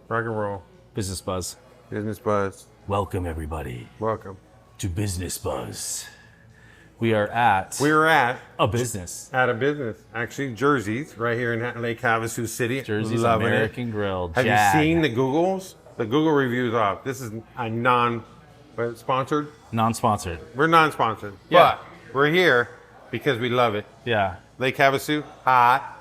Rock and roll. Business Buzz. Business Buzz. Welcome, everybody, Welcome. to Business Buzz. We are at a business. Actually, Jersey's right here in Lake Havasu City. Jersey's Loving American it. Grill. Have Jag. you seen the Googles? The Google reviews off. This is a sponsored? Non-sponsored. We're non-sponsored. Yeah. But we're here because we love it. Yeah. Lake Havasu, hot.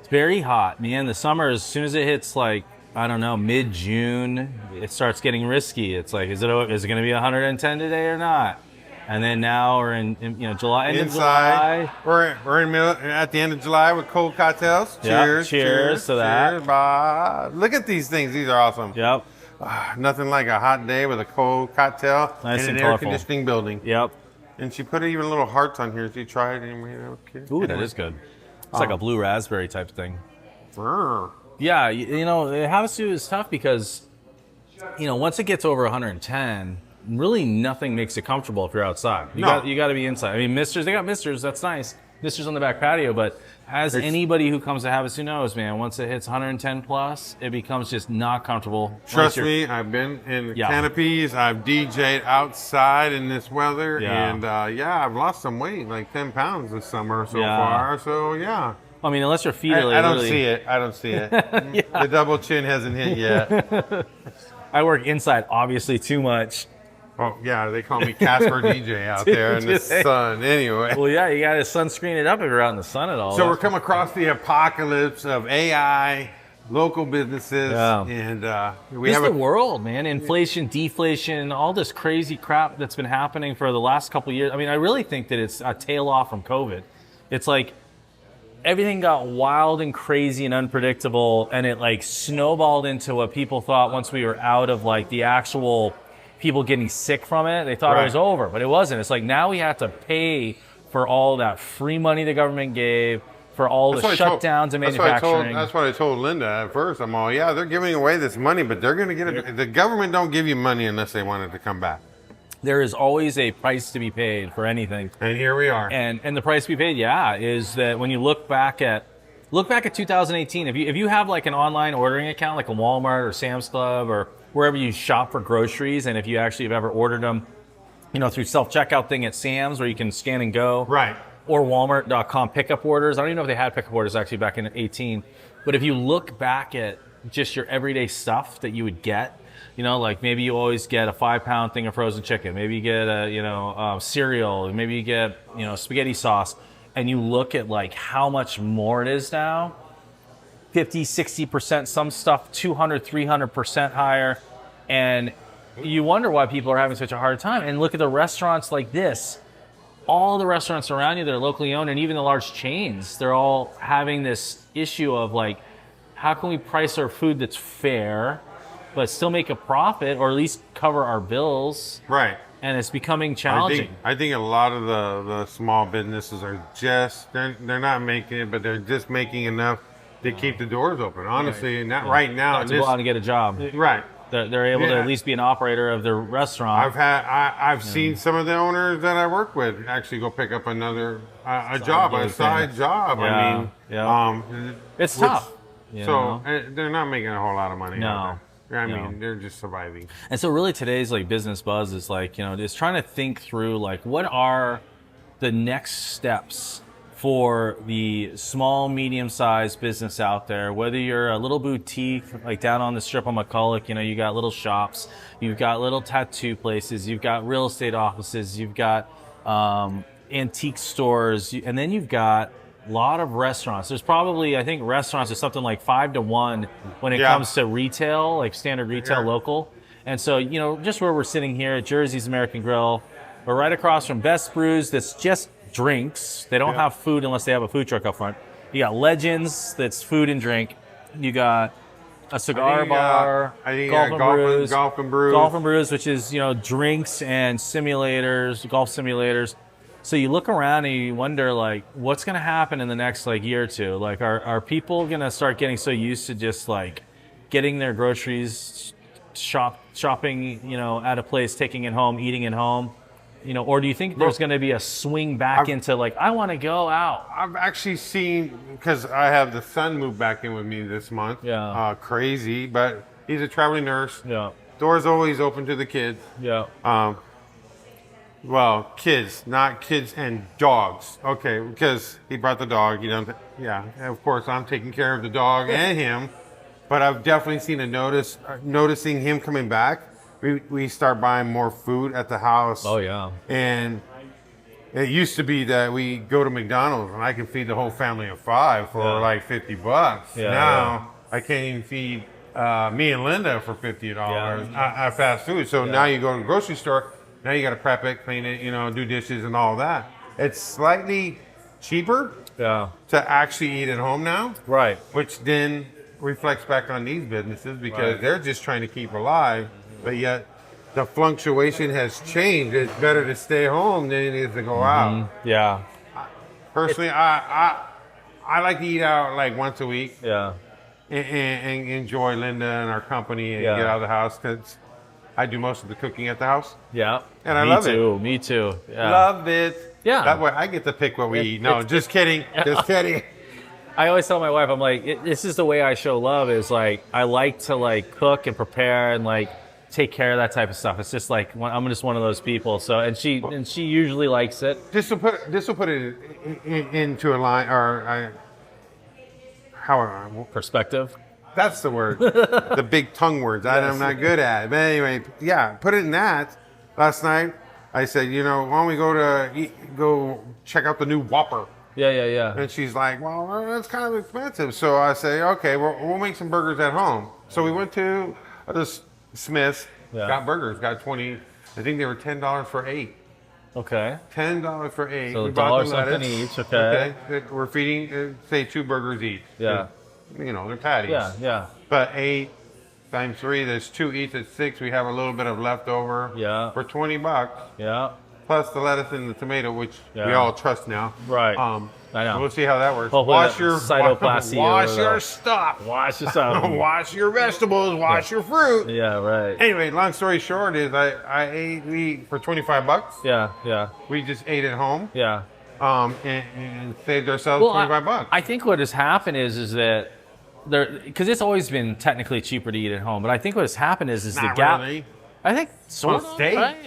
It's very hot, man. The summer, as soon as it hits like, I don't know, mid-June, it starts getting risky. It's like, is it going to be 110 today or not? And then now we're in July. End Inside. of July. We're in at the end of July with cold cocktails. Cheers. Cheers to that. Cheers. Bye. Look at these things. These are awesome. Yep. Nothing like a hot day with a cold cocktail Nice in and an air colorful. conditioning building. Yep. And she put even little hearts on here. Did you try it? Okay. Ooh, that is good. It's like a blue raspberry type thing. Brr. Yeah, Havasu is tough because, once it gets over 110, really nothing makes it comfortable if you're outside. You got to be inside. I mean, they got misters, that's nice. Misters on the back patio, but as anybody who comes to Havasu knows, man, once it hits 110 plus, it becomes just not comfortable. Trust me, I've been in canopies. I've DJ'd outside in this weather, and I've lost some weight, like 10 pounds this summer so far. So yeah. I mean, unless your feet are I don't see it. The double chin hasn't hit yet. I work inside, obviously, too much. Oh, yeah, they call me Casper DJ out there in the sun. Anyway. Well, yeah, you got to sunscreen it up if you're out in the sun at all. So we're coming across the apocalypse of AI, local businesses, and we have the world, man. Inflation, deflation, all this crazy crap that's been happening for the last couple of years. I mean, I really think that it's a tail off from COVID. It's like everything got wild and crazy and unpredictable, and it like snowballed into what people thought once we were out of like the actual people getting sick from it. They thought it was over, but it wasn't. It's like now we have to pay for all that free money the government gave, for all the shutdowns and manufacturing. That's what I told Linda at first. I'm all, they're giving away this money, but they're going to get it. The government don't give you money unless they want it to come back. There is always a price to be paid for anything. And here we are. And the price to be paid, is that when you look back at 2018, if you have like an online ordering account, like a Walmart or Sam's Club or wherever you shop for groceries, and if you actually have ever ordered them, through self-checkout thing at Sam's where you can scan and go. Right. Or Walmart.com pickup orders. I don't even know if they had pickup orders actually back in 18. But if you look back at just your everyday stuff that you would get, like maybe you always get a 5-pound thing of frozen chicken. Maybe you get a, cereal. Maybe you get, spaghetti sauce. And you look at like how much more it is now. 50, 60%, some stuff 200, 300% higher. And you wonder why people are having such a hard time. And look at the restaurants like this. All the restaurants around you that are locally owned and even the large chains, they're all having this issue of like, how can we price our food that's fair, but still make a profit or at least cover our bills? Right. And it's becoming challenging. I think a lot of the small businesses are they're not making it, but they're just making enough to keep the doors open. Honestly, right now. Not to go out and get a job. Right. They're able to at least be an operator of their restaurant. I've seen some of the owners that I work with actually go pick up another a side job. Yeah. I mean, it's tough. So they're not making a whole lot of money. No. I mean, they're just surviving. And so really today's like Business Buzz is like, just trying to think through like what are the next steps for the small, medium-sized business out there, whether you're a little boutique, like down on the strip on McCulloch, you got little shops, you've got little tattoo places, you've got real estate offices, you've got antique stores, and then you've got a lot of restaurants. There's probably, I think restaurants are something like 5-to-1 when it comes to retail, like standard retail local. And so, just where we're sitting here at Jersey's American Grill, we're right across from Best Brews that's just drinks. They don't have food unless they have a food truck up front. You got Legends, that's food and drink. You got a cigar bar, Golf and Brews, which is, drinks and simulators, golf simulators. So you look around and you wonder, like, what's going to happen in the next, like, year or two? Like, are people going to start getting so used to just, like, getting their groceries, shopping, at a place, taking it home, eating at home? Or do you think there's going to be a swing back into like, I want to go out? I've actually seen, because I have the son move back in with me this month. Yeah. Crazy, but He's a traveling nurse. Yeah. Door's always open to the kids. Yeah. Well, kids, not kids and dogs. Okay, because he brought the dog. Yeah, of course, I'm taking care of the dog and him. But I've definitely seen noticing him coming back. We start buying more food at the house. Oh, yeah. And it used to be that we go to McDonald's and I can feed the whole family of 5 for like $50. Yeah, now I can't even feed me and Linda for $50 at fast food. So now you go to the grocery store. Now you got to prep it, clean it, do dishes and all that. It's slightly cheaper to actually eat at home now. Right. Which then reflects back on these businesses because they're just trying to keep alive, but yet the fluctuation has changed. It's better to stay home than it is to go out. Yeah. Personally, I like to eat out like once a week. Yeah. And enjoy Linda and our company and get out of the house because I do most of the cooking at the house. Yeah. And I love it. Me too. Yeah. Love it. Yeah. That way I get to pick what we eat. No, just kidding. Just kidding. I always tell my wife, I'm like, this is the way I show love is like, I like to like cook and prepare and like take care of that type of stuff. It's just like, I'm just one of those people. So, and she usually likes it. This will put it into a line or perspective. That's the word. The big tongue words I'm not good at. But anyway, put it in that. Last night, I said, why don't we go check out the new Whopper? Yeah. And she's like, well, that's kind of expensive. So I say, okay, we'll make some burgers at home. So we went to the Smith's, got burgers, got 20. I think they were $10 for 8. Okay. $10 for 8. So we bought the something each. Okay. We're feeding, say, 2 burgers each. Yeah. They're patties. Yeah. But 8 times 3, there's 2 each at 6. We have a little bit of leftover. Yeah. For $20. Yeah. Plus the lettuce and the tomato, which we all trust now. Right. I know. We'll see how that works. Wash your cytoplasty. Wash your stuff. Wash your stuff. Wash your vegetables. Wash your fruit. Yeah, right. Anyway, long story short is I ate for $25. Yeah. We just ate at home. Yeah. And saved ourselves $25. I think what has happened is that because it's always been technically cheaper to eat at home, but I think what has happened is the gap. Really. I think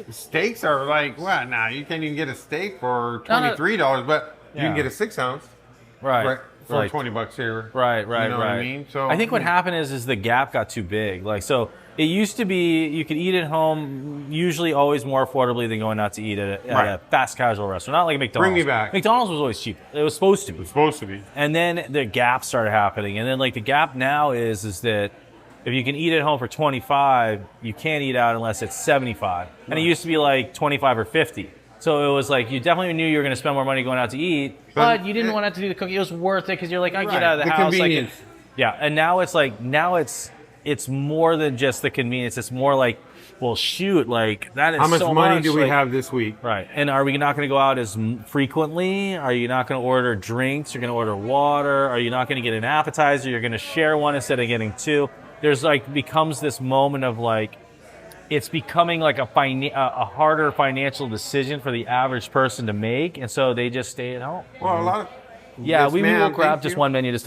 steaks are like, well, now you can't even get a steak for $23, but you can get a 6-ounce for like $20 here. Right. You know what I mean? So I think what happened is the gap got too big. Like, so it used to be you could eat at home usually always more affordably than going out to eat at a fast casual restaurant. Not like a McDonald's. Bring me back. McDonald's was always cheap. It was supposed to be. And then the gap started happening. And then like the gap now is that if you can eat at home for $25, you can't eat out unless it's $75. And it used to be like $25 or $50. So it was like you definitely knew you were going to spend more money going out to eat, but you didn't want to have to do the cooking. It was worth it because you're like, I get out of the house. Convenience. And now it's more than just the convenience. It's more like, well, shoot, like that is how much so money do we have this week? Right. And are we not going to go out as frequently? Are you not going to order drinks? You're going to order water? Are you not going to get an appetizer? You're going to share one instead of getting 2. There's like becomes this moment of like, it's becoming like a harder financial decision for the average person to make, and so they just stay at home. Well, a lot of we will grab just one menu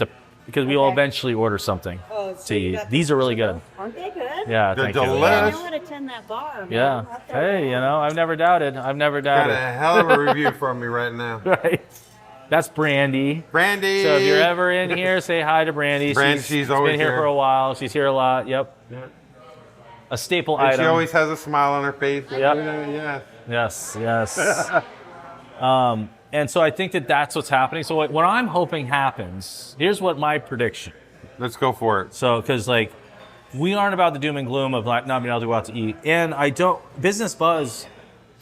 because we will eventually order something to eat. These are really good. Aren't they good? Yeah, they're thank you. delicious. I want to attend that bar. Man. Yeah. Hey, I've never doubted. Got a hell of a review from me right now. Right. That's Brandy. Brandy. So if you're ever in here, say hi to Brandy. She's always been here for a while. She's here a lot. Yep. A staple item. She always has a smile on her face. Yep. Yes. And so I think that's what's happening. So what I'm hoping happens, here's what my prediction. Let's go for it. So, because like, we aren't about the doom and gloom of like not being able to go out to eat. And BusinessBUZZ,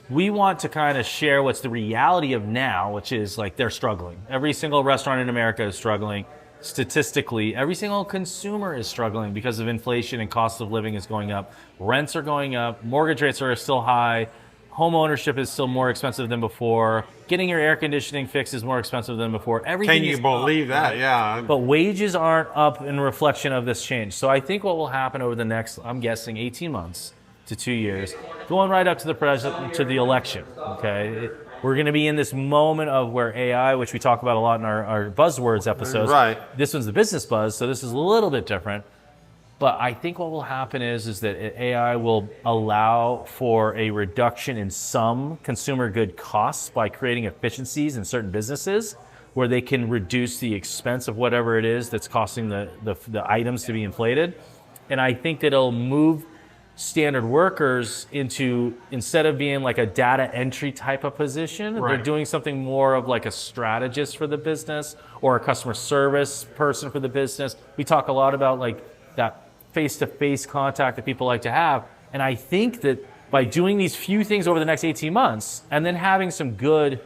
we want to kind of share what's the reality of now, which is like they're struggling. Every single restaurant in America is struggling. Statistically, every single consumer is struggling because of inflation and cost of living is going up. Rents are going up. Mortgage rates are still high. Home ownership is still more expensive than before. Getting your air conditioning fixed is more expensive than before. Everything Can you believe that? Yeah. But wages aren't up in reflection of this change. So I think what will happen over the next, I'm guessing, 18 months to 2 years, going right up to the election, okay? We're going to be in this moment of where AI, which we talk about a lot in our buzzwords episodes. Right. This one's the business buzz, so this is a little bit different. But I think what will happen is that AI will allow for a reduction in some consumer good costs by creating efficiencies in certain businesses where they can reduce the expense of whatever it is that's costing the items to be inflated. And I think that it'll move standard workers into, instead of being like a data entry type of position, they're doing something more of like a strategist for the business or a customer service person for the business. We talk a lot about like that face-to-face contact that people like to have. And I think that by doing these few things over the next 18 months and then having some good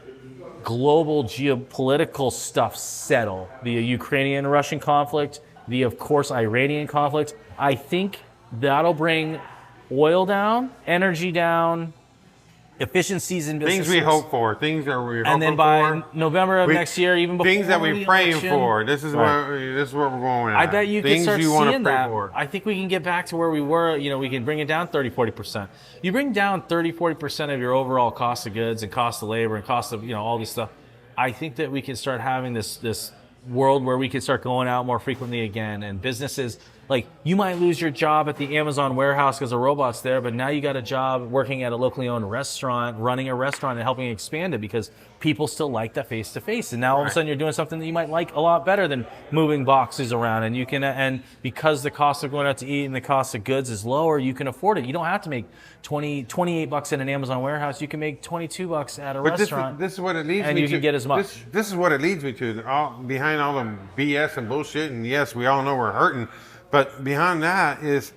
global geopolitical stuff settle, the Ukrainian-Russian conflict, the, of course, Iranian conflict, I think that'll bring oil down, energy down, efficiencies in businesses. Things we hope for, things that we're hoping for. And then by November of next year, even before things that we're praying election, for. This is what we're going at. I bet you can things start you want to seeing pray that. for. I think we can get back to where we were. You know, we can bring it down 30, 40%. You bring down 30, 40% of your overall cost of goods and cost of labor and cost of, you know, all this stuff. I think that we can start having this world where we can start going out more frequently again, and businesses, like, you might lose your job at the Amazon warehouse because a robot's there, but now you got a job working at a locally owned restaurant, running a restaurant and helping expand it because people still like that face-to-face. And now all of a sudden you're doing something that you might like a lot better than moving boxes around. And you can, and because the cost of going out to eat and the cost of goods is lower, you can afford it. You don't have to make $28 in an Amazon warehouse. You can make $22 at a restaurant. This is what it leads me to. And you can get as much. This is what it leads me to. Behind all the BS and bullshit, and yes, we all know we're hurting. But behind that is,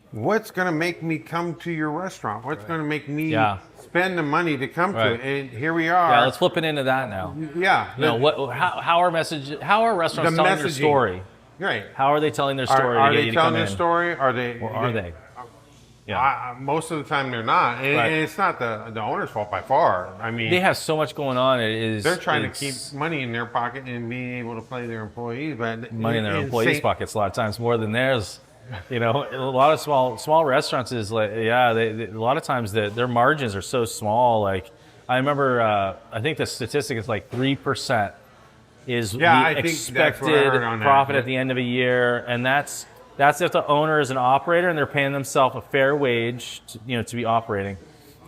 what's going to make me come to your restaurant? What's going to make me spend the money to come to it? And here we are. Yeah, let's flip it into that now. Yeah. You know, how are restaurants telling their story? Right. How are they telling their story? Are they telling their story? Are they? Or are they? Yeah. Most of the time they're not, and it's not the owner's fault by far. I mean, they have so much going on. They're trying to keep money in their pocket and being able to pay their employees, but money in their employees' pockets a lot of times more than theirs. You know, a lot of small restaurants is like, they, a lot of times their margins are so small. Like, I remember, I think the statistic is like 3% is the expected profit at the end of a year, and that's if the owner is an operator and they're paying themselves a fair wage, to be operating.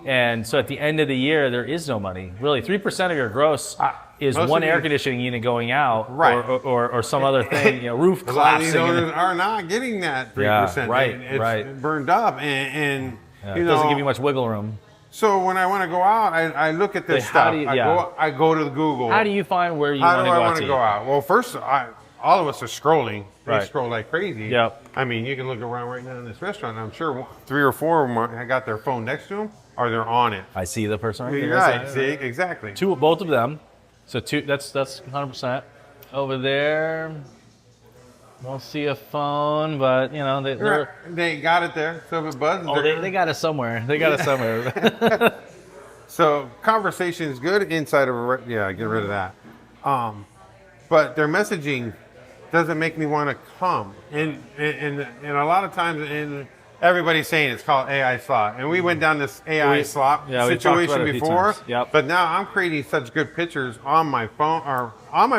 And so at the end of the year, there is no money. Really, 3% of your gross is one air conditioning unit going out, or some other thing, roof collapsing. A lot of these owners are not getting that 3%. It's burned up, and it doesn't give you much wiggle room. So when I want to go out, I look at this stuff. I go to Google. How do you find where you want to go out? How do I want to go out? Well, first, all of us are scrolling. They scroll like crazy. Yep. I mean, you can look around right now in this restaurant. I'm sure 3 or 4 of them got their phone next to them, or they're on it. I see the person right there. Right. See, exactly. Both of them. So that's 100%. Over there, won't see a phone, but they got it there. So if it buzzes, they got it somewhere. They got it somewhere. So conversation is good inside of get rid of that. But their messaging doesn't make me want to come. And a lot of times, and everybody's saying it's called AI slop. And we went down this AI slop situation before. Yep. But now I'm creating such good pictures on my phone, on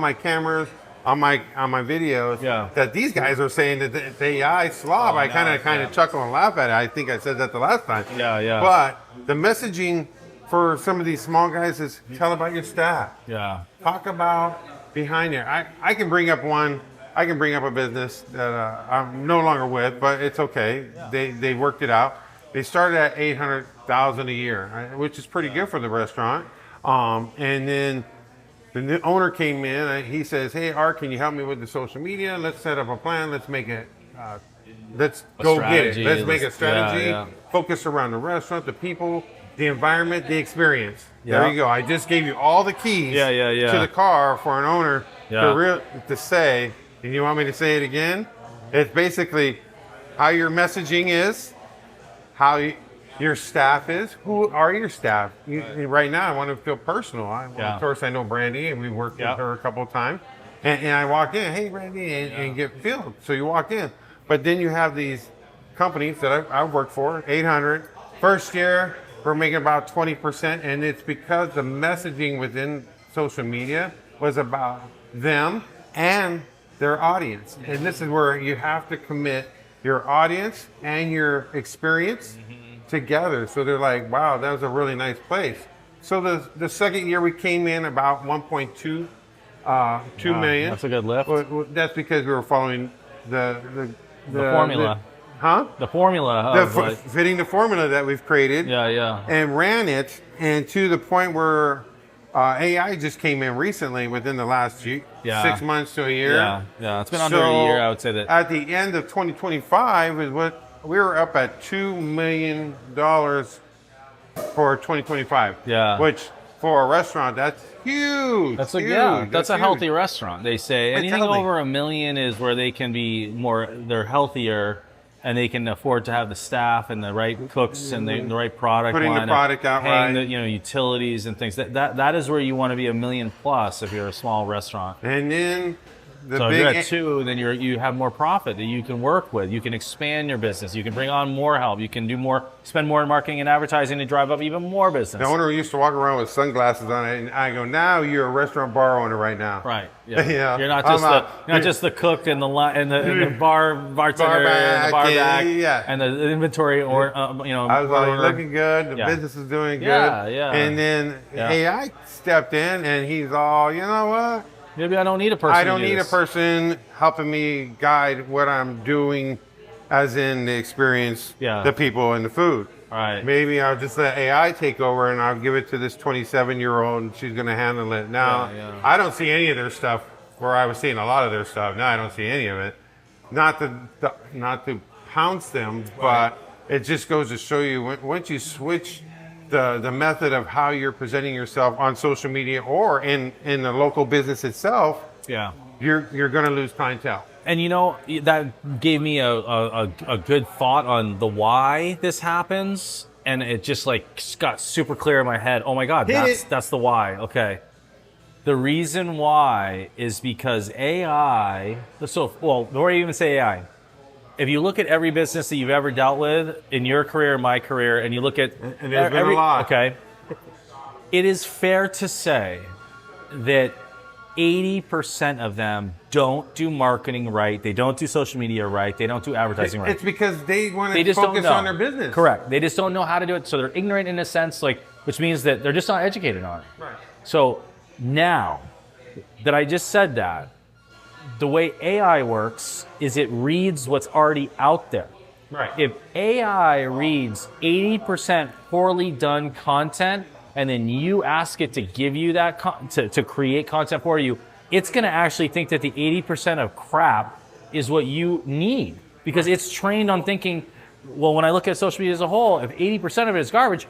my cameras, on my videos, that these guys are saying that it's AI slop. I kind of chuckle and laugh at it. I think I said that the last time. Yeah. But the messaging for some of these small guys is tell about your staff. Yeah. Talk about behind there. I can bring up one. I can bring up a business that I'm no longer with, but it's okay. Yeah. They worked it out. They started at $800,000 a year, which is pretty good for the restaurant. And then the new owner came in. He says, "Hey, Art, can you help me with the social media? Let's set up a plan. Let's make it. Let's go get it. Let's make a strategy. Focus around the restaurant, the people, the environment, the experience." There you go. I just gave you all the keys to the car for an owner to say. And you want me to say it again? It's basically how your messaging is, how your staff is. Who are your staff? Right now, I want to feel personal. Of course, I know Brandy, and we worked with her a couple of times. And I walk in, "Hey, Brandy," and get filled. So you walk in. But then you have these companies that I've worked for, 800. First year, we're making about 20%, and it's because the messaging within social media was about them and their audience. And this is where you have to commit your audience and your experience together. So they're like, wow, that was a really nice place. So the second year we came in about 1.2 2 million. That's a good lift. Well, that's because we were following the formula. The formula. Fitting the formula that we've created. Yeah. And ran it, and to the point where AI just came in recently within the last 6 months to a year. Yeah. It's been under a year, I would say that. At the end of 2025 is what we were up at $2 million for 2025. Yeah. Which for a restaurant, that's huge. That's huge. That's a healthy restaurant. They say anything over $1 million is where they can be they're healthier, and they can afford to have the staff and the right cooks and the right product Putting line, the product out paying right. the utilities and things. That is where you want to be $1 million plus if you're a small restaurant. And then so if you're at 2, then you have more profit that you can work with. You can expand your business. You can bring on more help. You can do more, spend more in marketing and advertising to drive up even more business. The owner used to walk around with sunglasses on it, and I go, now you're a restaurant bar owner right now. Right. Yeah. Yeah. You're not just the cook and the bartender and the bar back and the inventory or I was like, looking good. The business is doing good. Yeah. And then AI stepped in, and he's all, you know what? Maybe I don't need a person. I don't need a person helping me guide what I'm doing, as in the experience, the people, and the food. Right. Maybe I'll just let AI take over, and I'll give it to this 27-year-old, and she's going to handle it. Now, I don't see any of their stuff where I was seeing a lot of their stuff. Now I don't see any of it. Not to pounce them, but it just goes to show you once you switch the method of how you're presenting yourself on social media or in the local business itself, you're going to lose clientele. And that gave me a good thought on the why this happens, and it just got super clear in my head. Oh my God, that's the why. Okay. The reason why is because AI. Before you even say AI, if you look at every business that you've ever dealt with in your career, my career, and you look at and there's been a lot. Okay, it is fair to say that 80% of them don't do marketing right. They don't do social media right. They don't do advertising right. It's because they want to focus on their business. Correct. They just don't know how to do it. So they're ignorant in a sense, which means that they're just not educated on it. Right. So now that I just said that, the way AI works is it reads what's already out there. Right. If AI reads 80% poorly done content, and then you ask it to give you that to create content for you, it's going to actually think that the 80% of crap is what you need, because it's trained on thinking, well, when I look at social media as a whole, if 80% of it is garbage,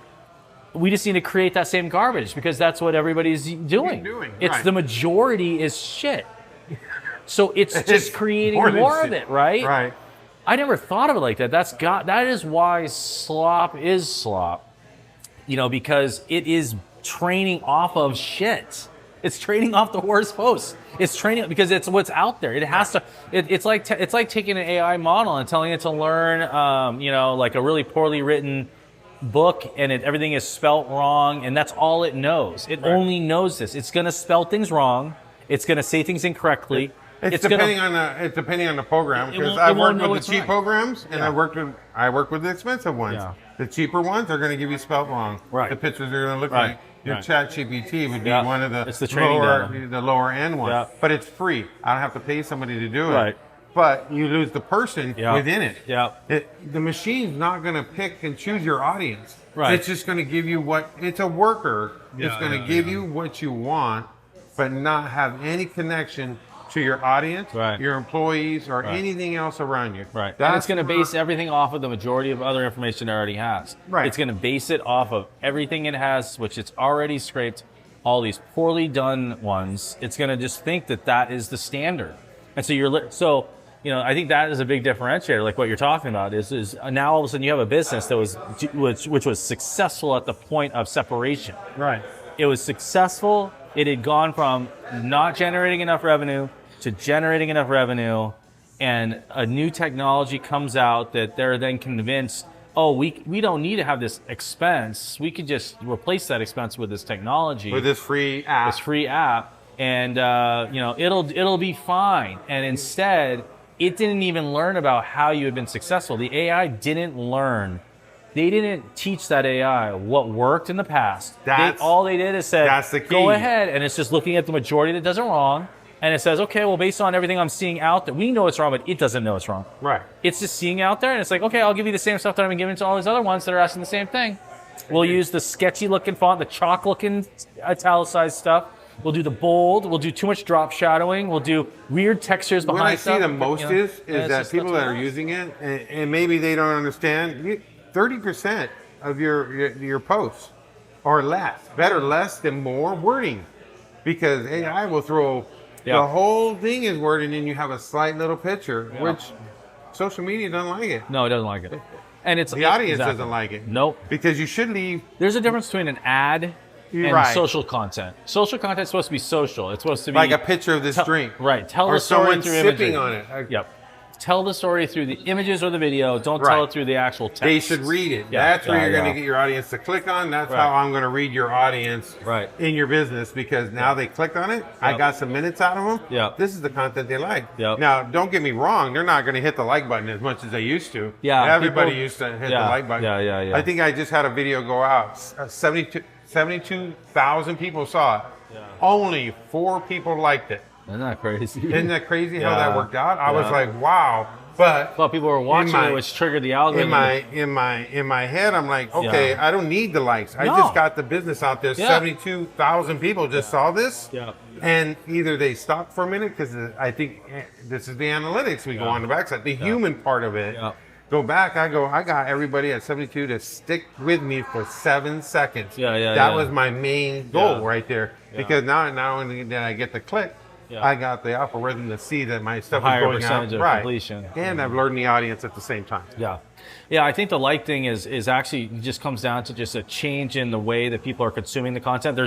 we just need to create that same garbage because that's what everybody's doing. It's the majority is shit. So it's just creating more of it, right? Right. I never thought of it like that. That is why slop is slop. Because it is training off of shit. It's training off the worst posts. It's training because it's what's out there. It has to. It's like taking an AI model and telling it to learn, like a really poorly written book, and everything is spelt wrong, and that's all it knows. It only knows this. It's going to spell things wrong. It's going to say things incorrectly. It's depending on the program, because I've worked with the cheap programs, and I work with the expensive ones. Yeah. The cheaper ones are going to give you spelt wrong. Right. The pictures are going to look like your ChatGPT would be one of the lower end ones. Yeah. But it's free. I don't have to pay somebody to do it. Right. But you lose the person within it. Yeah. The machine's not going to pick and choose your audience. Right. It's just going to give you it's a worker. It's going to give you what you want, but not have any connection to your audience, your employees, or anything else around you. Right. And it's going to base everything off of the majority of other information it already has. Right. It's going to base it off of everything it has, which it's already scraped, all these poorly done ones. It's going to just think that is the standard. And so I think that is a big differentiator, like what you're talking about, is now all of a sudden you have a business that which was successful at the point of separation. Right. It was successful. It had gone from not generating enough revenue to generating enough revenue, and a new technology comes out that they're then convinced, we don't need to have this expense. We could just replace that expense with this technology. With this free app. and it'll be fine. And instead, it didn't even learn about how you had been successful. The AI didn't learn. They didn't teach that AI what worked in the past. All they did is said, that's the key. Go ahead, and it's just looking at the majority that does it wrong. And it says, okay, well, based on everything I'm seeing out there, we know it's wrong, but it doesn't know it's wrong. Right. It's just seeing out there, and it's like, okay, I'll give you the same stuff that I've been giving to all these other ones that are asking the same thing. We'll use the sketchy-looking font, the chalk-looking italicized stuff. We'll do the bold. We'll do too much drop shadowing. We'll do weird textures behind stuff. What I see the most is that people that are using it, and maybe they don't understand, 30% of your posts are less than more wording, because AI will throw the whole thing is wording, and you have a slight little picture, which social media doesn't like it. No, it doesn't like it, and it's the audience doesn't like it. Nope, because you should leave. There's a difference between an ad and social content. Social content is supposed to be social. It's supposed to be like a picture of this drink, right? Tell or the story someone through sipping imagery. on it. Yep. Tell the story through the images or the video. Don't tell it through the actual text. They should read it. That's where you're going to get your audience to click on. That's how I'm going to read your audience in your business, because now they clicked on it. I got some minutes out of them. This is the content they like. Now, don't get me wrong. They're not going to hit the like button as much as they used to. Everybody used to hit the like button. I think I just had a video go out. 72,000 people saw it. Only 4 people liked it. Isn't that crazy? Isn't that crazy how that worked out? I was like, wow. But people were watching it, which triggered the algorithm. In my head, I'm like, okay, I don't need the likes. I just got the business out there. 72,000 people just saw this. And either they stopped for a minute, because I think this is the analytics. We go on the backside, the human part of it. Go back. I got everybody at 72 to stick with me for 7 seconds. That was my main goal right there. Because now not only did I get the click, I got the algorithm to see that my stuff is going out of completion. And I've learned the audience at the same time. I think the like thing is actually just comes down to just a change in the way that people are consuming the content.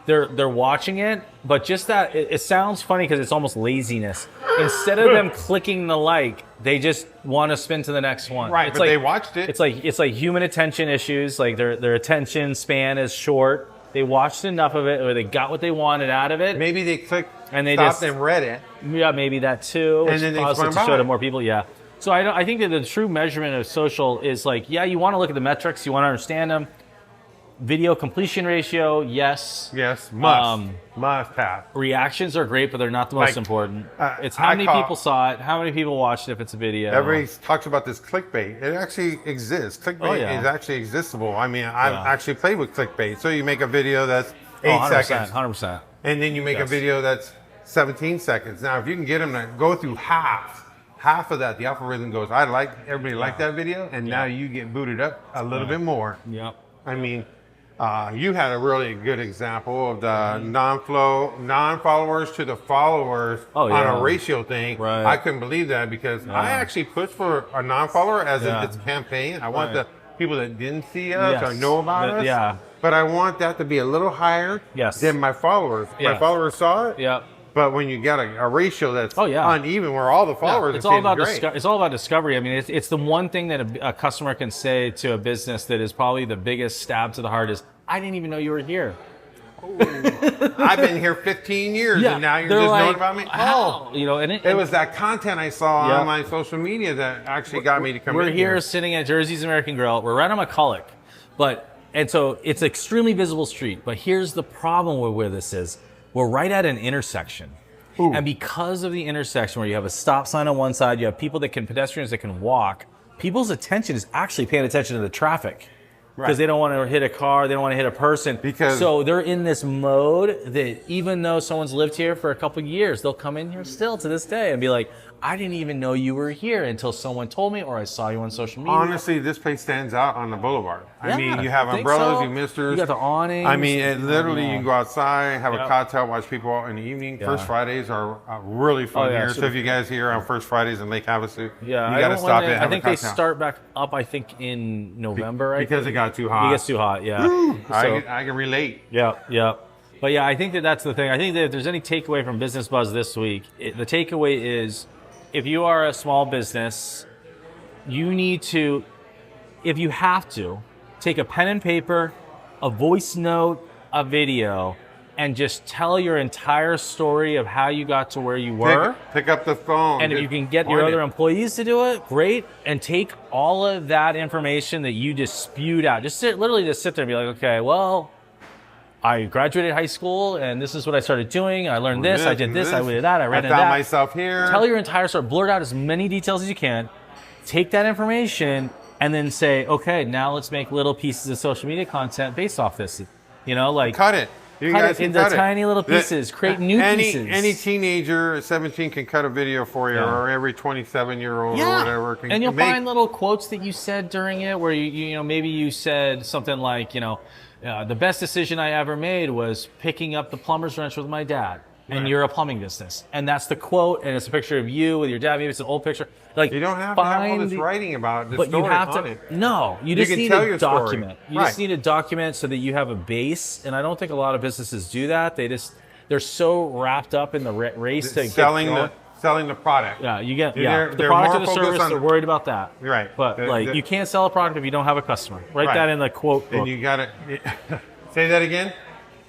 They're watching it, but just that it sounds funny because it's almost laziness. Instead of them clicking the like, they just want to spin to the next one. But they watched it. It's like human attention issues. Like their attention span is short. They watched enough of it, or they got what they wanted out of it. Maybe they clicked and they stopped and read it. Yeah, maybe that too. And then they to show to more people. So I think that the true measurement of social is like, you want to look at the metrics, you want to understand them. Video completion ratio, yes. Must have. Reactions are great, but they're not the most important. It's how many people saw it, how many people watched it if it's a video. Everybody talks about this clickbait. It actually exists. Clickbait is actually existable. I mean, I've actually played with clickbait. So you make a video that's 8 seconds. 100%. And then you make a video that's 17 seconds. Now, if you can get them to go through half of that, the algorithm goes, everybody liked that video, and now you get booted up a little bit more. I mean, you had a really good example of the non-followers to the followers on a ratio thing. I couldn't believe that, because I actually pushed for a non-follower as it's a campaign. I want the people that didn't see us or know about us. But I want that to be a little higher than my followers. My followers saw it. But when you get a ratio that's uneven, where all the followers it's all about it's all about discovery. I mean, it's the one thing that a customer can say to a business that is probably the biggest stab to the heart is, I didn't even know you were here. I've been here 15 years, and now you're just knowing about me. And it was that content I saw on my social media that actually got me to come in here. We're here sitting at Jersey's American Grill. We're right on McCulloch, and so it's an extremely visible street. But here's the problem with where this is. We're right at an intersection. And because of the intersection where you have a stop sign on one side, you have pedestrians that can walk, people's attention is actually paying attention to the traffic. Because they don't want to hit a car, they don't want to hit a person. So they're in this mode that even though someone's lived here for a couple of years, they'll come in here still to this day and be like, I didn't even know you were here until someone told me, or I saw you on social media. Honestly, this place stands out on the boulevard. I mean, you have umbrellas, you misters. You got the awnings. I mean, literally, you can go outside, have a cocktail, watch people out in the evening. First Fridays are really fun here. So if you guys here on First Fridays in Lake Havasu, you got to stop in. I think they start back up, in November. Because it got too hot. It gets too hot, I can relate. But I think that's the thing. I think that if there's any takeaway from Business Buzz this week, the takeaway is, if you are a small business, you need to, if you have to, take a pen and paper, a voice note, a video, and just tell your entire story of how you got to where you were. Pick up the phone. And if you can get your other employees to do it, great. And take all of that information that you just spewed out. Literally just sit there and be like, okay, well, I graduated high school and this is what I started doing. I learned this, I did this, I did that, I read that. I found myself here. Tell your entire story. Blurt out as many details as you can. Take that information and then say, okay, now let's make little pieces of social media content based off this. You know, like cut it. You cut guys it into tiny little pieces. Create new pieces. Any teenager at 17 can cut a video for you, or every 27-year-old or whatever. And you'll find little quotes that you said during it, where you know maybe you said something like, the best decision I ever made was picking up the plumber's wrench with my dad. And you're a plumbing business, and that's the quote, and it's a picture of you with your dad. Maybe it's an old picture. Like you don't have to have all this writing about the but story you have on to. it. No, you just need to document. Story. You just need to document so that you have a base. And I don't think a lot of businesses do that. They're so wrapped up in the race to selling the product. Yeah, you get they're the product or the more service. focused on They're worried about that. Right, but you can't sell a product if you don't have a customer. Write that in the quote book. And you got to say that again.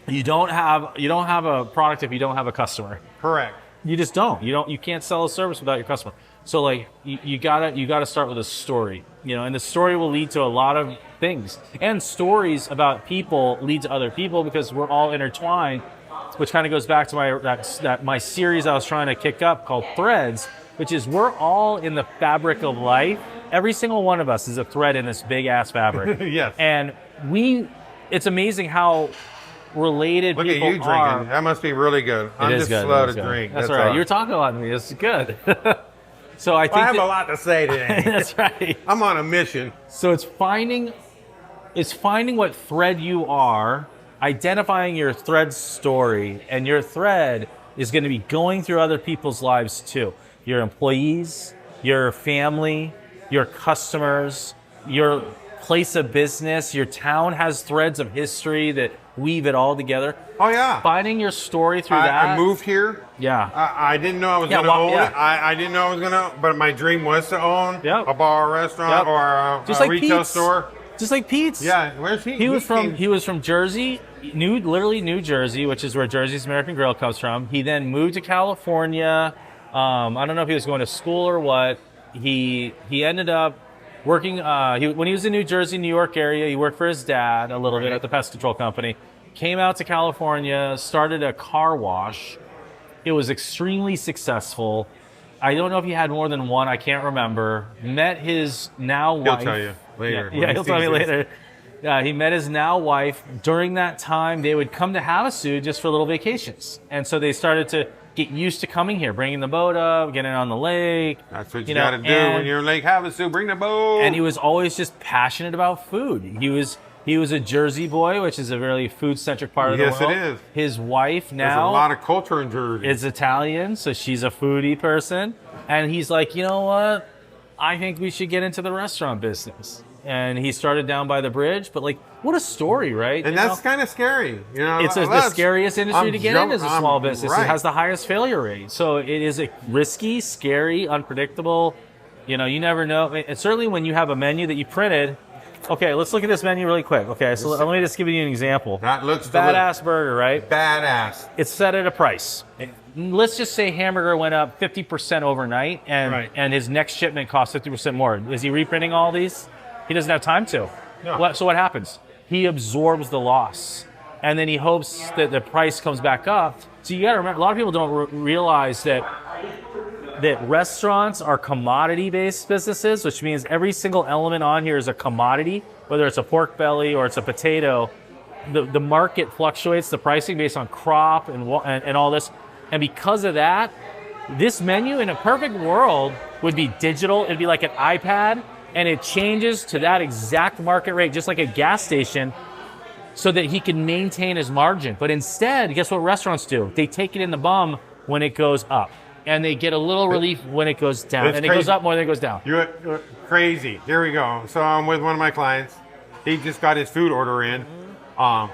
You don't have a product if you don't have a customer. Correct. You just don't. You can't sell a service without your customer. So like you gotta start with a story, and the story will lead to a lot of things. And stories about people lead to other people because we're all intertwined, which kind of goes back to my series I was trying to kick up called Threads, which is we're all in the fabric of life. Every single one of us is a thread in this big ass fabric. Yes. And it's amazing how related Look people at you drinking. are. That must be really good. I'm just slow to drink. That's all right. You're talking a lot to me. It's good. So I think I have a lot to say today. That's right. I'm on a mission. So it's finding what thread you are, identifying your thread story, and your thread is going to be going through other people's lives too. Your employees, your family, your customers, your place of business, your town has threads of history that weave it all together. Oh yeah. Finding your story through that. I moved here. Yeah. I didn't know I was going to own it. I didn't know I was going to, but my dream was to own a bar, or restaurant, or a retail store. Just like Pete's. Yeah. Where's he? He was from Jersey, literally New Jersey, which is where Jersey's American Grill comes from. He then moved to California. I don't know if he was going to school or what. He ended up working, when he was in New Jersey, New York area, he worked for his dad a little bit at the pest control company. Came out to California, started a car wash. It was extremely successful. I don't know if he had more than one. I can't remember. Met his now wife. He'll tell you later. Yeah, he'll tell me later. He met his now wife. During that time, they would come to Havasu just for little vacations. And so they started to get used to coming here, bringing the boat up, getting on the lake. That's what you got to do when you're in Lake Havasu. Bring the boat. And he was always just passionate about food. He was a Jersey boy, which is a very food-centric part of the world. Yes, it is. His wife now there's a lot of culture in Jersey. Is Italian, so she's a foodie person. And he's like, you know what? I think we should get into the restaurant business. And he started down by the bridge, but like, what a story, right? And that's kind of scary. It's the scariest industry to get in as a small business. Right. It has the highest failure rate. So it is risky, scary, unpredictable. You never know. And certainly when you have a menu that you printed, okay, let's look at this menu really quick. Okay, so let me just give you an example. That looks badass burger, right? Badass. It's set at a price. Let's just say hamburger went up 50% overnight, and his next shipment cost 50% more. Is he reprinting all these? He doesn't have time to. No. So what happens? He absorbs the loss, and then he hopes that the price comes back up. So you got to remember, a lot of people don't realize that restaurants are commodity-based businesses, which means every single element on here is a commodity, whether it's a pork belly or it's a potato. The market fluctuates the pricing based on crop and all this. And because of that, this menu in a perfect world would be digital. It'd be like an iPad, and it changes to that exact market rate, just like a gas station, so that he can maintain his margin. But instead, guess what restaurants do? They take it in the bum when it goes up. And they get a little relief when it goes down. And it goes up more than it goes down. You're crazy. Here we go. So I'm with one of my clients. He just got his food order in. A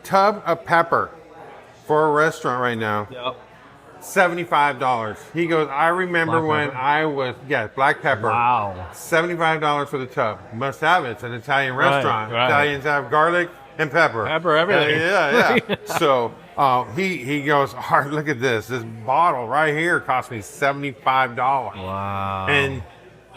tub of pepper for a restaurant right now. Yep. $75. He goes, I remember when I was, black pepper. Wow. $75 for the tub. Must have it. It's an Italian restaurant. Right. Italians have garlic. and pepper. Pepper, everything. Yeah. So he goes, all right, look at this. This bottle right here cost me $75. Wow. And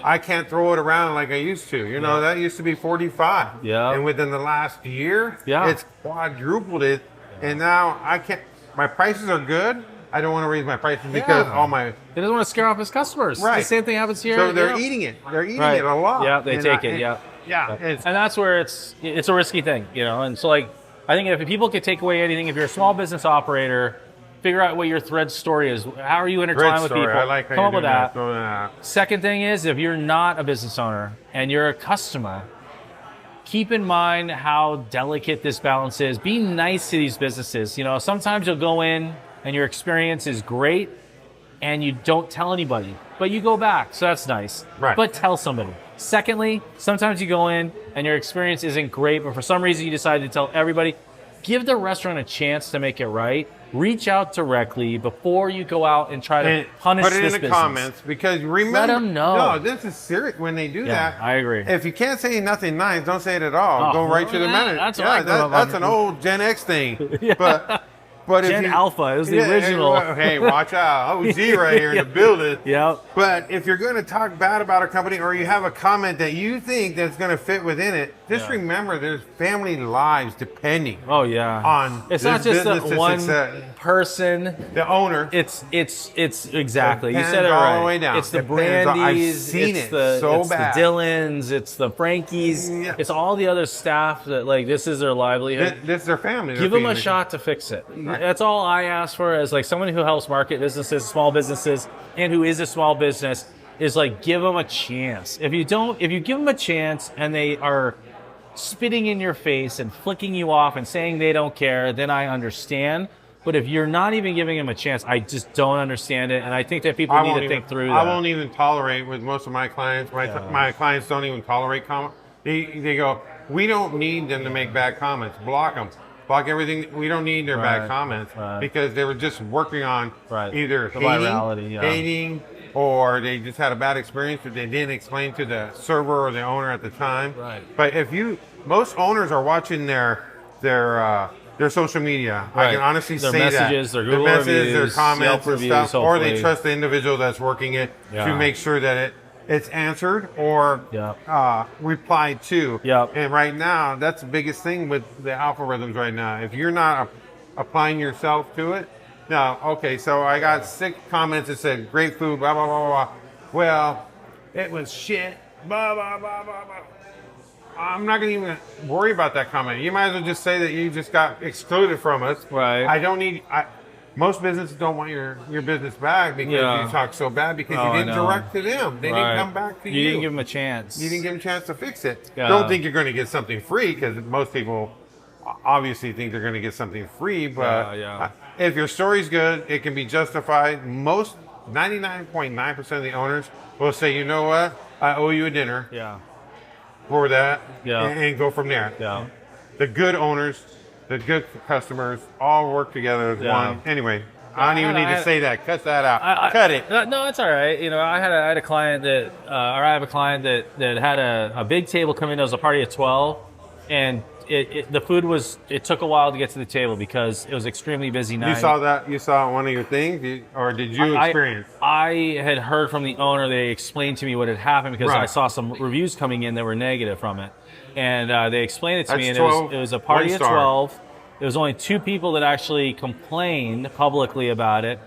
I can't throw it around like I used to. You know, that used to be 45. Yeah. And within the last year, Yeah. it's quadrupled it. And now I can't, my prices are good. I don't want to raise my prices because all my... He doesn't want to scare off his customers. Right. The same thing happens here. So they're eating it. They're eating it a lot. Yeah, they And take it, yeah. Yeah. And that's where it's a risky thing, you know. And so, like, I think if people could take away anything, if you're a small business operator, figure out what your thread story is. How are you intertwined with people? I like how Come up you're with doing that. that. Second thing is, if you're not a business owner and you're a customer, keep in mind how delicate this balance is. Be nice to these businesses. You know, sometimes you'll go in and your experience is great and you don't tell anybody, but you go back, so that's nice. Right. But tell somebody. Secondly, sometimes you go in and your experience isn't great, but for some reason you decide to tell everybody. Give the restaurant a chance to make it right. Reach out directly before you go out and try to punish this business. Put it in the comments, because remember, let them know. No, this is serious when they do that. I agree. If you can't say nothing nice, don't say it at all. Go right to the manager. That's what that's an old Gen X thing. But Gen if you, Alpha, it was the original. Hey, watch out. OG right here in the building. Yep. But if you're going to talk bad about a company or you have a comment that you think that's going to fit within it, just remember there's family lives depending on it's not just the one person, the owner. It's exactly. You said it all right. the way down. It's the Depends on- Brandys, I've seen it's it the so it's bad. the Dylans, it's the Frankies, it's all the other staff that, like, this is their livelihood. This is their family. Give them a shot to fix it. That's all I ask for, as like someone who helps market businesses, small businesses, and who is a small business, is like, give them a chance. If you give them a chance and they are spitting in your face and flicking you off and saying they don't care, then I understand. But if you're not even giving them a chance, I just don't understand it. And I think that people need to think through that. I won't even tolerate with most of my clients. My clients don't even tolerate comments. They go, we don't need them to make bad comments. Block them. Block everything. We don't need their bad comments because they were just working on either hating, or they just had a bad experience that they didn't explain to the server or the owner at the time. Right. But most owners are watching their social media. Right. I can honestly their say messages, that. Their Google reviews, their comments Yelp and reviews, stuff, or they hopefully. trust the individual that's working it to make sure that it's answered or replied to. Yep. And right now, that's the biggest thing with the algorithms right now. If you're not applying yourself to it, now, okay, so I got 6 comments that said, great food, blah, blah, blah, blah. Well, it was shit, blah, blah, blah, blah, blah. I'm not going to even worry about that comment. You might as well just say that you just got excluded from us. Right. Most businesses don't want your business back because you talk so bad because you didn't direct to them. They didn't come back to you. You didn't give them a chance. You didn't give them a chance to fix it. Don't think you're going to get something free, because most people obviously think they're going to get something free. But if your story's good, it can be justified. 99.9% of the owners will say, you know what, I owe you a dinner for that, and go from there. Yeah. The good owners, the good customers all work together as one. Anyway, I don't even need to say that. Cut that out. Cut it. No, it's all right. You know, I had a client that, or I have a client that had a big table come in. It was a party of 12, and the food it took a while to get to the table because it was extremely busy night. You saw that? You saw one of your things, or did you experience? I had heard from the owner. They explained to me what had happened because I saw some reviews coming in that were negative from it, and they explained it to me. And it was a party of 12. There was only 2 people that actually complained publicly about it.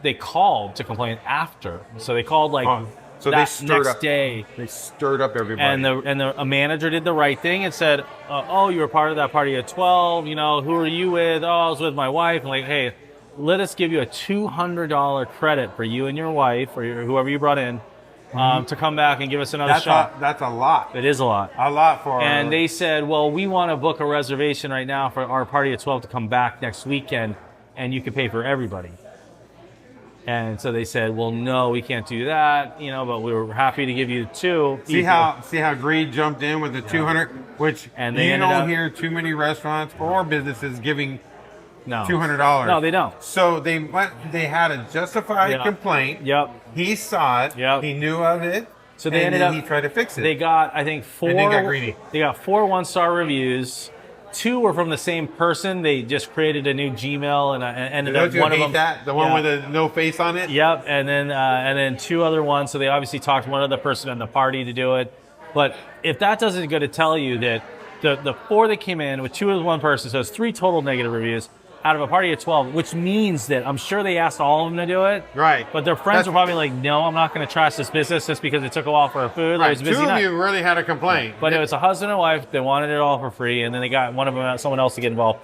They called to complain after, so they called next day. They stirred up everybody. And a manager did the right thing and said, "Oh, you were part of that party at 12. You know, who are you with? Oh, I was with my wife." And like, hey, let us give you a $200 credit for you and your wife or whoever you brought in to come back and give us another shot. That's a lot. It is a lot. A lot for. And they said, "Well, we want to book a reservation right now for our party at 12 to come back next weekend, and you can pay for everybody." And so they said, "Well, no, we can't do that, you know, but we were happy to give you 2." See how greed jumped in with the 200, which and you don't hear too many restaurants or businesses giving $200. No, they don't. So they had a justified complaint. Yep. He saw it. Yep. He knew of it. So they ended up. He tried to fix it. They got, I think, 4. And they got greedy. They got 4 1-star reviews. 2 were from the same person. They just created a new Gmail, and ended up one of them. That? The one with the no face on it? Yep, and then 2 other ones. So they obviously talked to one other person in the party to do it. But if that doesn't go to tell you that the 4 that came in with 2 with one person, so it's 3 total negative reviews out of a party of 12, which means that I'm sure they asked all of them to do it. Right. But their friends were probably like, no, I'm not going to trust this business just because it took a while for our food. Right. It was a busy 2 of night. you really had a complaint. But it was a husband and wife that wanted it all for free, and then they got one of them, someone else to get involved.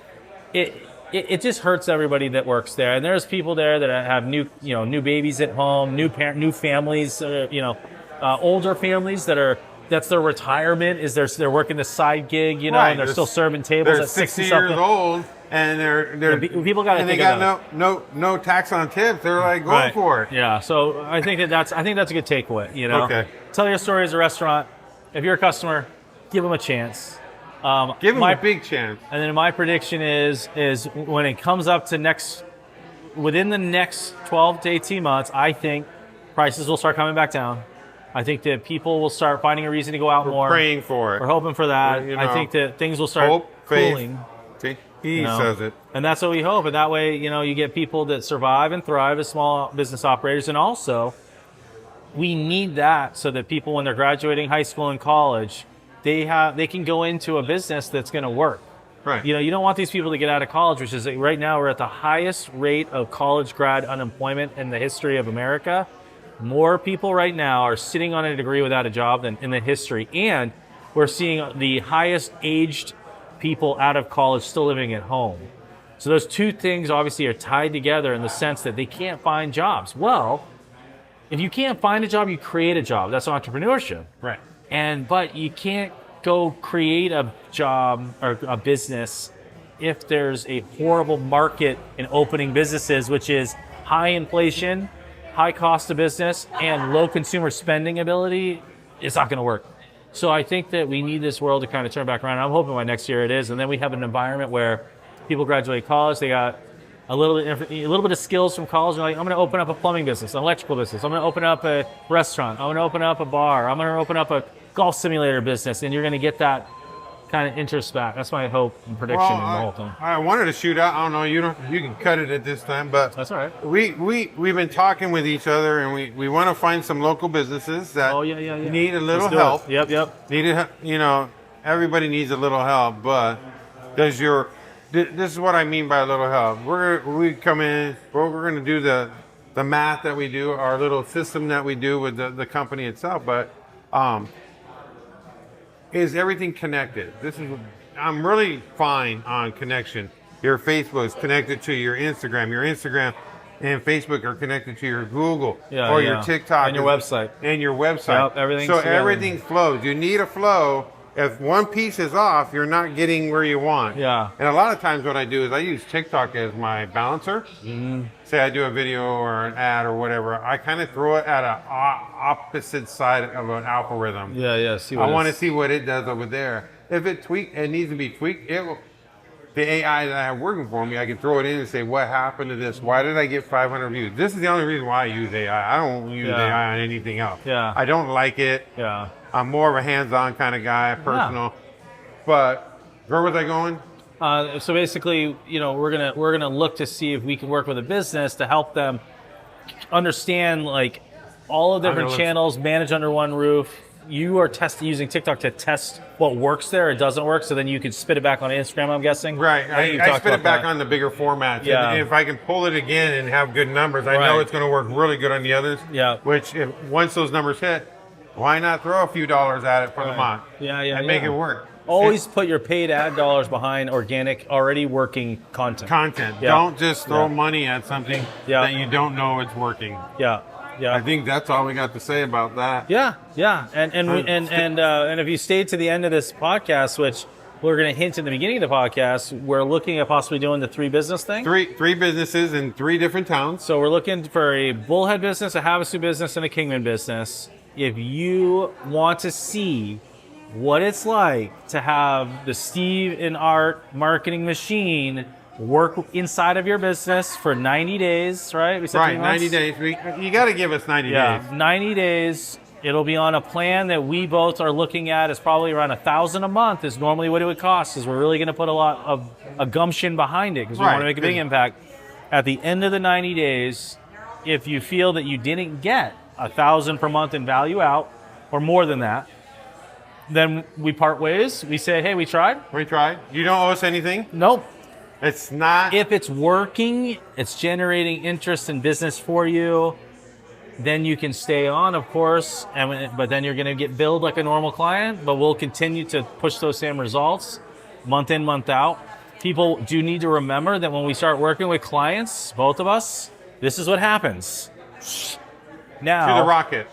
It just hurts everybody that works there. And there's people there that have new babies at home, new families, older families that's their retirement, is they're working this side gig, Right. and they're still serving tables at 60 years old, and people got and they got no tax on tips. They're like going for it. Yeah, so I think that's a good takeaway. Okay. Tell your story as a restaurant. If you're a customer, give them a chance. Give them a big chance. And then my prediction is when it comes up to within the next 12 to 18 months, I think prices will start coming back down. I think that people will start finding a reason to go out more. We're praying for it. We're hoping for that. I think that things will start cooling. See, he says it. And that's what we hope. And that way, you get people that survive and thrive as small business operators. And also, we need that so that people, when they're graduating high school and college, they can go into a business that's going to work. Right. You don't want these people to get out of college, which is right now we're at the highest rate of college grad unemployment in the history of America. More people right now are sitting on a degree without a job than in the history. And we're seeing the highest aged people out of college still living at home. So those 2 things obviously are tied together in the sense that they can't find jobs. Well, if you can't find a job, you create a job. That's entrepreneurship. Right. But you can't go create a job or a business if there's a horrible market in opening businesses, which is high inflation, high cost of business, and low consumer spending ability. It's not going to work. So I think that we need this world to kind of turn back around. I'm hoping by next year it is. And then we have an environment where people graduate college, they got a little bit of skills from college. They're like, I'm going to open up a plumbing business, an electrical business. I'm going to open up a restaurant. I'm going to open up a bar. I'm going to open up a golf simulator business. And you're going to get that kind of interest back. That's my hope and prediction in the whole thing. I wanted to shoot out. I don't know. You can cut it at this time, but that's all right. We've been talking with each other, and we want to find some local businesses that need a little help. Yep. Everybody needs a little help, but this is what I mean by a little help. We come in. We're going to do the math that we do, our little system that we do with the company itself, but. Is everything connected? I'm really fine on connection. Your Facebook is connected to your Instagram. Your Instagram and Facebook are connected to your Google your TikTok. And your website. And your website. Yep, everything's so together. Everything flows. You need a flow. If one piece is off, you're not getting where you want. Yeah. And a lot of times what I do is I use TikTok as my balancer. Mm-hmm. Say I do a video or an ad or whatever. I kind of throw it at an opposite side of an algorithm. Yeah. I want to see what it does over there. If it needs to be tweaked, the AI that I have working for me, I can throw it in and say, what happened to this? Why did I get 500 views? This is the only reason why I use AI. I don't use AI on anything else. Yeah. I don't like it. Yeah. I'm more of a hands-on kind of guy, personal. Yeah. But where was I going? So basically, we're gonna look to see if we can work with a business to help them understand like all the different channels, manage under one roof. You are using TikTok to test what works there, it doesn't work, so then you can spit it back on Instagram, I'm guessing. Right. I spit it back on the bigger formats. Yeah. And if I can pull it again and have good numbers, I know it's going to work really good on the others. Yeah. Which, once those numbers hit, why not throw a few dollars at it for the month? And make it work. Always put your paid ad dollars behind organic, already working content. Yeah. Don't just throw money at something that you don't know it's working. Yeah. I think that's all we got to say about that. Yeah. And if you stayed to the end of this podcast, which we're going to hint in the beginning of the podcast, we're looking at possibly doing the 3 business thing. Three businesses in 3 different towns. So we're looking for a Bullhead business, a Havasu business, and a Kingman business. If you want to see what it's like to have the Steve and Art marketing machine work inside of your business for 90 days, right? We said 90 days. You got to give us 90 days. 90 days It'll be on a plan that we both are looking at is probably around $1,000 a month is normally what it would cost, because we're really going to put a lot of a gumption behind it because we want to make a big impact. At the end of the 90 days, if you feel that you didn't get $1,000 per month in value out or more than that, then we part ways. We say, hey, we tried. We tried. You don't owe us anything? Nope. It's not. If it's working, it's generating interest in business for you, then you can stay on, of course, but then you're going to get billed like a normal client, but we'll continue to push those same results month in, month out. People do need to remember that when we start working with clients, both of us, this is what happens. Now, to the rocket.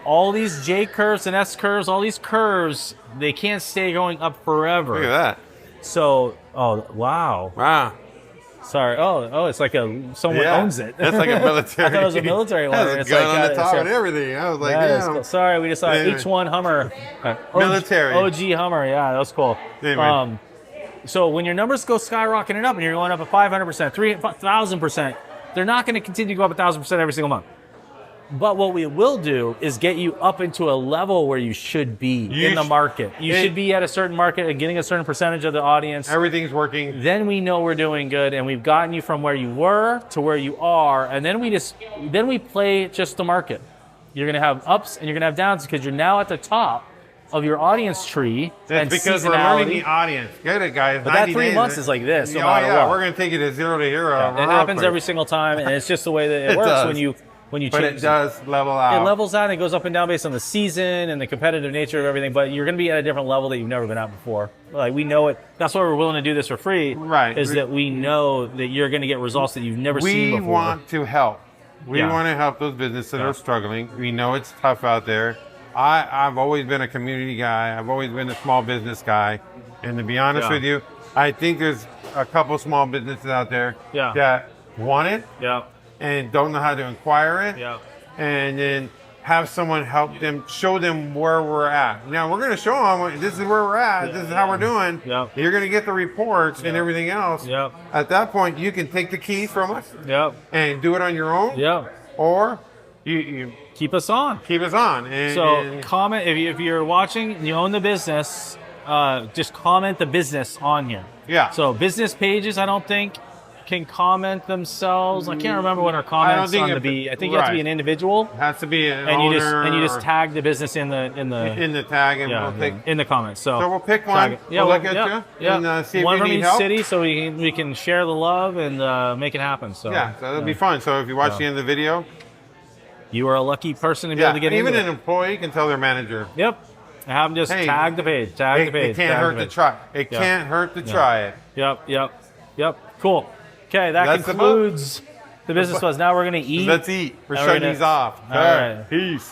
All these J curves and S curves, all these curves, they can't stay going up forever. Look at that. So, oh, wow. Wow. Sorry. Oh, it's like someone owns it. That's like a military. I thought it was a military one. Has a gun on the top and everything. I was like, yeah. Sorry, we just saw H1 Hummer. Military. OG Hummer. Yeah, that was cool. Anyway. So when your numbers go skyrocketing up and you're going up at 500%, 3,000%, they're not going to continue to go up 1,000% every single month. But what we will do is get you up into a level where you should be in the market. You should be at a certain market and getting a certain percentage of the audience. Everything's working. Then we know we're doing good, and we've gotten you from where you were to where you are, and then we play just the market. You're going to have ups and you're going to have downs because you're now at the top of your audience tree. That's because we're learning the audience. Get it, guys. But that 3 months is like this. No matter what. We're going to take it to 0 to hero. Yeah, it happens every single time, and it's just the way that it works does. when you change. But it does level out. It levels out and it goes up and down based on the season and the competitive nature of everything, but you're going to be at a different level that you've never been at before. Like, we know it. That's why we're willing to do this for free. Right. Is that we know that you're going to get results that you've never seen before. We want to help. We want to help those businesses that are struggling. We know it's tough out there. I've always been a community guy. I've always been a small business guy. And to be honest with you, I think there's a couple small businesses out there that want it and don't know how to acquire it. And then have someone help them, show them where we're at. Now, we're going to show them, this is where we're at, this is how we're doing. You're going to get the reports and everything else. At that point, you can take the keys from us and do it on your own. Or you keep us on. Keep us on. And comment, if you're watching and you own the business, just comment the business on here. So business pages, I don't think, can comment themselves. I can't remember what our comments on to be. I think you have to be an individual. It has to be an owner. And you just tag the business in the tag, and we'll take in the comments. So we'll pick one. We'll look at you and see if one you from need each help. city, so we can share the love and make it happen. So so it'll be fun. So if you watch the end of the video, you are a lucky person to be able to get even into an employee can tell their manager. Have them just tag the page. Tag the page. It can't hurt to try. It can't hurt to try it. Yep. Cool. Okay, that concludes the Business Buzz. Now we're going to eat. Let's eat. We're shutting these off. All right. Peace.